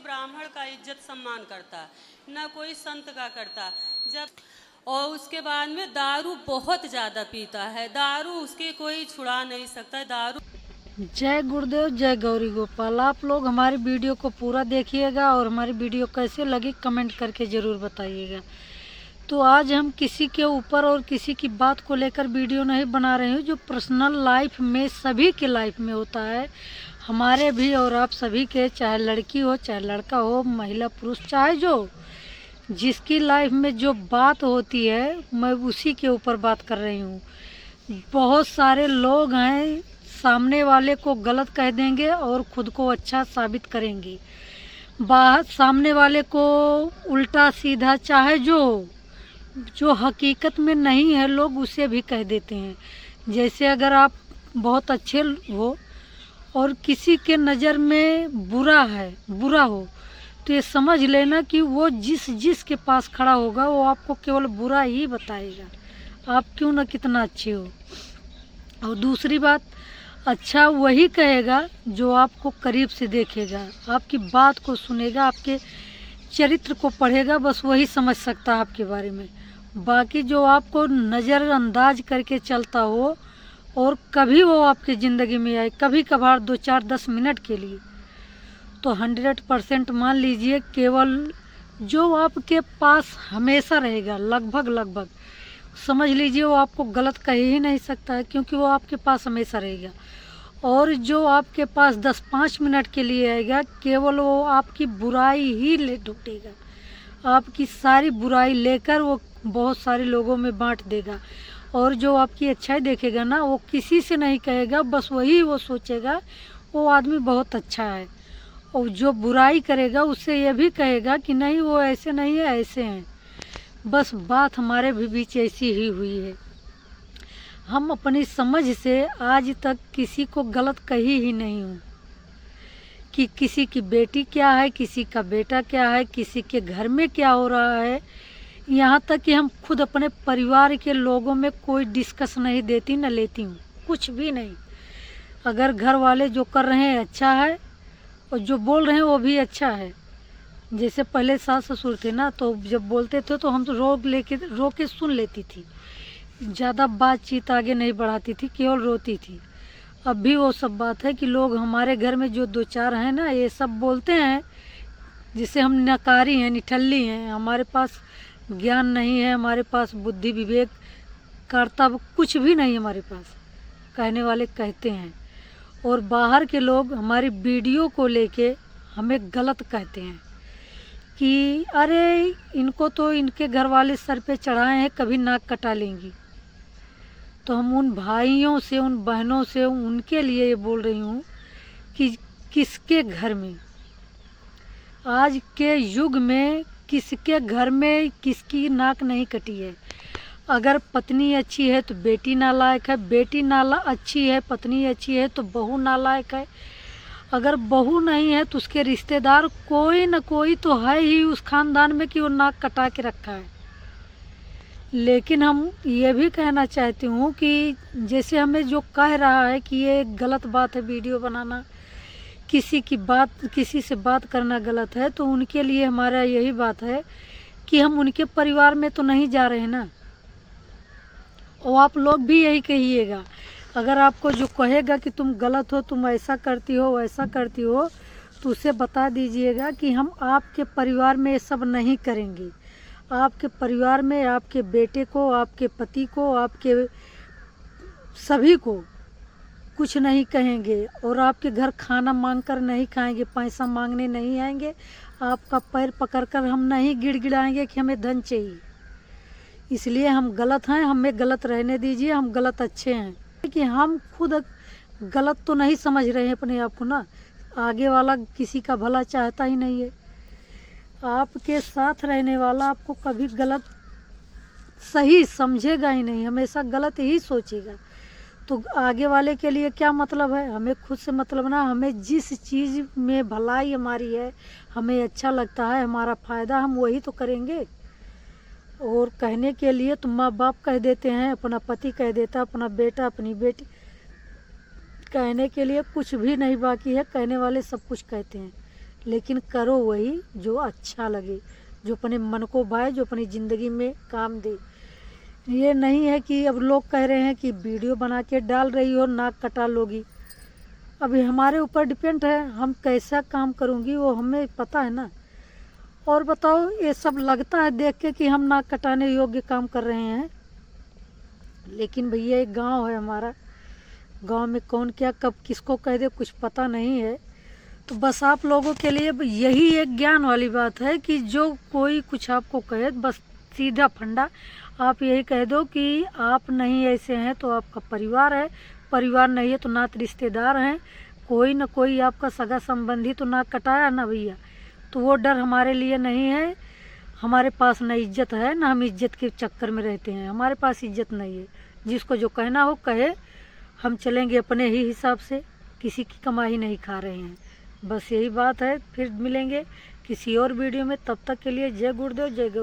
ब्राह्मण का इज्जत सम्मान करता, ना कोई संत का करता। जब और उसके बाद में दारू बहुत ज़्यादा पीता है, दारू उसके कोई छुड़ा नहीं सकता है दारू। जय गुरुदेव, जय गौरी गोपाल। आप लोग हमारी वीडियो को पूरा देखिएगा और हमारी वीडियो कैसे लगी कमेंट करके ज़रूर बताइएगा। तो आज हम किसी के ऊपर और किसी की बात को लेकर वीडियो नहीं बना रहे हैं, जो पर्सनल लाइफ में सभी के लाइफ में होता है, हमारे भी और आप सभी के, चाहे लड़की हो चाहे लड़का हो, महिला पुरुष, चाहे जो जिसकी लाइफ में जो बात होती है, मैं उसी के ऊपर बात कर रही हूँ। बहुत सारे लोग हैं, सामने वाले को गलत कह देंगे और खुद को अच्छा साबित करेंगे। बात सामने वाले को उल्टा सीधा, चाहे जो हकीकत में नहीं है, लोग उसे भी कह देते हैं। जैसे अगर आप बहुत अच्छे हो और किसी के नज़र में बुरा हो, तो ये समझ लेना कि वो जिस के पास खड़ा होगा वो आपको केवल बुरा ही बताएगा, आप क्यों ना कितना अच्छे हो। और दूसरी बात, अच्छा वही कहेगा जो आपको करीब से देखेगा, आपकी बात को सुनेगा, आपके चरित्र को पढ़ेगा, बस वही समझ सकता है आपके बारे में। बाकी जो आपको नज़रअंदाज करके चलता हो और कभी वो आपकी ज़िंदगी में आए, कभी कभार 2 4 10 मिनट के लिए, तो 100% मान लीजिए केवल जो आपके पास हमेशा रहेगा, लगभग समझ लीजिए वो आपको गलत कह ही नहीं सकता है, क्योंकि वो आपके पास हमेशा रहेगा। और जो आपके पास 10-5 मिनट के लिए आएगा, केवल वो आपकी बुराई ही ले ढूंढेगा, आपकी सारी बुराई लेकर वो बहुत सारे लोगों में बांट देगा। और जो आपकी अच्छाई देखेगा ना, वो किसी से नहीं कहेगा, बस वही वो सोचेगा वो आदमी बहुत अच्छा है। और जो बुराई करेगा उससे ये भी कहेगा कि नहीं वो ऐसे नहीं है, ऐसे हैं। बस बात हमारे भी बीच ऐसी ही हुई है। हम अपनी समझ से आज तक किसी को गलत कही ही नहीं हूँ कि किसी की बेटी क्या है, किसी का बेटा क्या है, किसी के घर में क्या हो रहा है। यहाँ तक कि हम खुद अपने परिवार के लोगों में कोई डिस्कस नहीं देती, न लेती हूँ, कुछ भी नहीं। अगर घर वाले जो कर रहे हैं अच्छा है और जो बोल रहे हैं वो भी अच्छा है। जैसे पहले सास ससुर थे ना, तो जब बोलते थे तो हम तो रो के सुन लेती थी, ज़्यादा बातचीत आगे नहीं बढ़ाती थी, केवल रोती थी। अब भी वो सब बात है कि लोग हमारे घर में जो 2-4 हैं ना, ये सब बोलते हैं जिसे हम नकारी हैं, निठल्ली हैं, हमारे पास ज्ञान नहीं है, हमारे पास बुद्धि विवेक कर्तव्य कुछ भी नहीं हमारे पास, कहने वाले कहते हैं। और बाहर के लोग हमारी वीडियो को लेके हमें गलत कहते हैं कि अरे इनको तो इनके घर वाले सर पे चढ़ाए हैं, कभी नाक कटा लेंगी। तो हम उन भाइयों से, उन बहनों से, उनके लिए ये बोल रही हूँ कि किसके घर में, आज के युग में किसके घर में किसकी नाक नहीं कटी है। अगर पत्नी अच्छी है तो बेटी नालायक है, बेटी अच्छी है, पत्नी अच्छी है तो बहू नालायक है। अगर बहू नहीं है तो उसके रिश्तेदार कोई न कोई तो है ही उस खानदान में कि वो नाक कटा के रखा है। लेकिन हम ये भी कहना चाहती हूँ कि जैसे हमें जो कह रहा है कि ये गलत बात है वीडियो बनाना, किसी से बात करना गलत है, तो उनके लिए हमारा यही बात है कि हम उनके परिवार में तो नहीं जा रहे ना। और आप लोग भी यही कहिएगा, अगर आपको जो कहेगा कि तुम गलत हो, तुम ऐसा करती हो वैसा करती हो, तो उसे बता दीजिएगा कि हम आपके परिवार में ये सब नहीं करेंगे। आपके परिवार में आपके बेटे को, आपके पति को, आपके सभी को कुछ नहीं कहेंगे, और आपके घर खाना मांग कर नहीं खाएंगे, पैसा मांगने नहीं आएंगे, आपका पैर पकड़कर हम नहीं गिड़गिड़ाएंगे कि हमें धन चाहिए। इसलिए हम गलत हैं, हमें गलत रहने दीजिए, हम गलत अच्छे हैं। कि हम खुद गलत तो नहीं समझ रहे हैं अपने आप को ना, आगे वाला किसी का भला चाहता ही नहीं है। आपके साथ रहने वाला आपको कभी गलत सही समझेगा ही नहीं, हमेशा गलत ही सोचेगा। तो आगे वाले के लिए क्या मतलब है, हमें खुद से मतलब ना। हमें जिस चीज़ में भलाई हमारी है, हमें अच्छा लगता है, हमारा फ़ायदा, हम वही तो करेंगे। और कहने के लिए तो माँ बाप कह देते हैं, अपना पति कह देता, अपना बेटा, अपनी बेटी, कहने के लिए कुछ भी नहीं बाकी है, कहने वाले सब कुछ कहते हैं। लेकिन करो वही जो अच्छा लगे, जो अपने मन को भाए, जो अपनी ज़िंदगी में काम दे। ये नहीं है कि अब लोग कह रहे हैं कि वीडियो बना के डाल रही हो नाक कटा लोगी। अभी हमारे ऊपर डिपेंड है, हम कैसा काम करूँगी वो हमें पता है ना। और बताओ, ये सब लगता है देख के कि हम नाक कटाने योग्य काम कर रहे हैं, लेकिन भैया एक गांव है हमारा, गांव में कौन क्या कब किसको कह दे कुछ पता नहीं है। तो बस आप लोगों के लिए यही एक ज्ञान वाली बात है कि जो कोई कुछ आपको कहे बस सीधा फंडा आप यही कह दो कि आप नहीं ऐसे हैं तो आपका परिवार है, परिवार नहीं है तो नात रिश्तेदार हैं, कोई न कोई आपका सगा संबंधी तो नाक कटाया ना भैया। तो वो डर हमारे लिए नहीं है। हमारे पास न इज्जत है, ना हम इज्जत के चक्कर में रहते हैं, हमारे पास इज्जत नहीं है। जिसको जो कहना हो कहे, हम चलेंगे अपने ही हिसाब से, किसी की कमाई नहीं खा रहे हैं। बस यही बात है। फिर मिलेंगे किसी और वीडियो में, तब तक के लिए जय गुरुदेव जय गौरी।